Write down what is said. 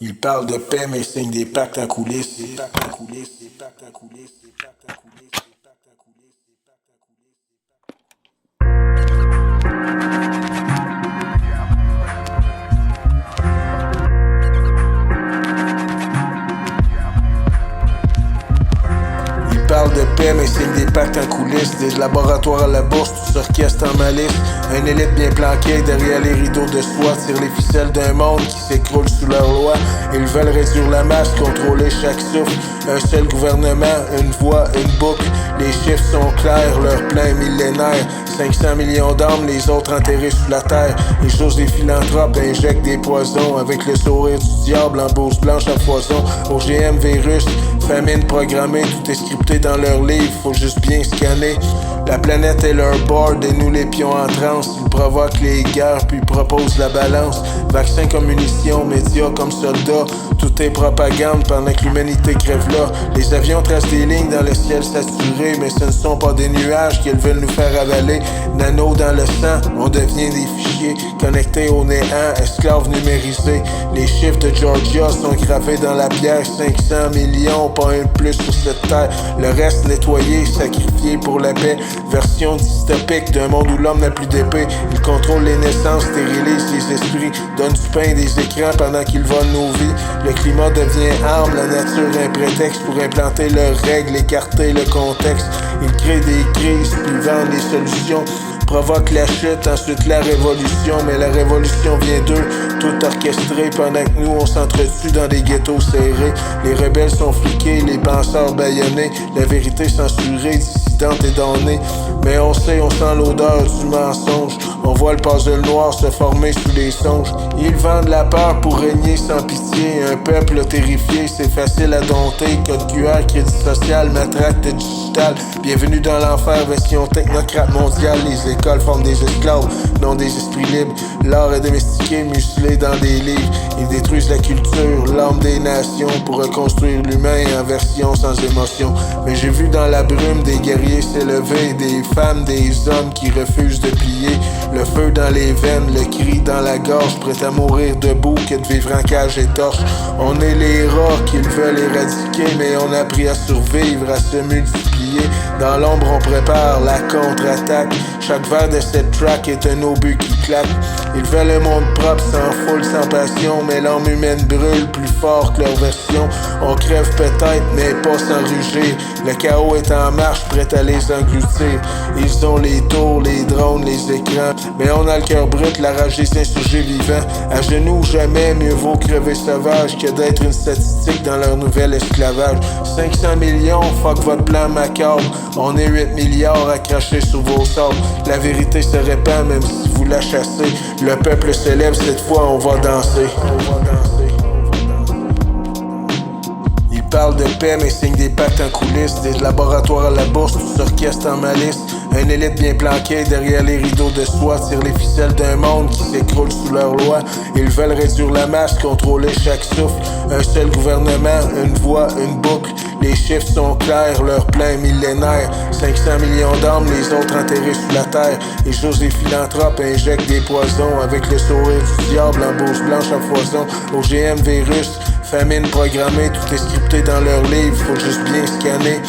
Ils parlent de paix, mais signent des pactes en coulisses. Des pactes en coulisses, des pactes en coulisses, des pactes en coulisses, des pactes en coulisses, des pactes en coulisses. Ils parlent de paix, mais signent des pactes en coulisses. Des laboratoires à la bourse, tout s'orchestre en malice. Un élite bien planqué derrière les rideaux de soie tire les ficelles d'un monde qui s'écroule sous leur loi. Ils veulent réduire la masse, contrôler chaque souffle. Un seul gouvernement, une voix, une boucle. Les chiffres sont clairs, leur plein millénaire. 500 millions d'âmes, les autres enterrés sous la terre. Les choses des philanthropes injectent des poisons. Avec le sourire du diable en bourse blanche à foison. OGM, virus, famine programmée, tout est scripté dans leurs livres, faut juste bien scanner. La planète est leur board et nous les pions en transe. Ils provoquent les guerres puis proposent la balance. Vaccins comme munitions, médias comme soldats. Tout est propagande pendant que l'humanité crève là. Les avions tracent des lignes dans le ciel saturé, mais ce ne sont pas des nuages qu'ils veulent nous faire avaler. Nano dans le sang, on devient des fichiers connectés au néant, esclaves numérisés. Les chiffres de Georgia sont gravés dans la pierre. 500 millions, pas un de plus sur cette terre. Le reste nettoyé, sacrifié pour la paix. Version dystopique d'un monde où l'homme n'a plus d'épée. Il contrôle les naissances, stérilise les esprits, donne du pain et des écrans pendant qu'ils volent nos vies. Le climat devient arme, la nature un prétexte pour implanter leurs règles, écarter le contexte. Ils créent des crises puis vendent des solutions. Provoque la chute, ensuite la révolution. Mais la révolution vient d'eux, tout orchestré. Pendant que nous on s'entretue dans des ghettos serrés. Les rebelles sont fliqués, les penseurs bâillonnés. La vérité censurée, dissidente et damnée. Mais on sait, on sent l'odeur du mensonge. On voit le puzzle noir se former sous les songes. Ils vendent la peur pour régner sans pitié. Un peuple terrifié, c'est facile à dompter. Code QR, crédit social, matraque de digital. Bienvenue dans l'enfer, version technocrate mondiale. Les écoles forment des esclaves, non des esprits libres. L'art est domestiqué, muselé dans des livres. Ils détruisent la culture, l'âme des nations pour reconstruire l'humain en version sans émotion. Mais j'ai vu dans la brume des guerriers s'élever, des femmes, des hommes qui refusent de plier. Le feu dans les veines, le cri dans la gorge, prêt à mourir debout que de vivre en cage étorche. On est les rats qu'ils veulent éradiquer, mais on a appris à survivre, à se multiplier. Dans l'ombre on prépare la contre-attaque. Chaque vers de cette track est un obus qui claque. Ils veulent un monde propre, sans foule, sans passion. Mais l'âme humaine brûle plus fort que leur version. On crève peut-être, mais pas sans rugir. Le chaos est en marche, prêt à les engloutir. Ils ont les tours, les drones, les écrans. Mais on a le cœur brut, la rage des insurgés vivants. À genoux jamais, mieux vaut crever sauvage que d'être une statistique dans leur nouvel esclavage. 500 millions, fuck votre plan macabre. On est 8 milliards à cracher sous vos sables. La vérité se répand même si vous la chassez. Le peuple se lève, cette fois on va danser. Ils parlent de paix mais signent des pactes en coulisses. Des laboratoires à la bourse, tout s'orchestre en malice. Un élite bien planqué derrière les rideaux de soie tire les ficelles d'un monde qui s'écroule sous leur loi. Ils veulent réduire la masse, contrôler chaque souffle. Un seul gouvernement, une voix, une boucle. Les chiffres sont clairs, leur plein millénaire. 500 millions d'âmes, les autres enterrés sous la terre. Les choses des philanthropes injectent des poisons. Avec le sourire du diable en bourse blanche à foison. OGM, virus, famine programmée, tout est scripté dans leurs livres, faut juste bien scanner.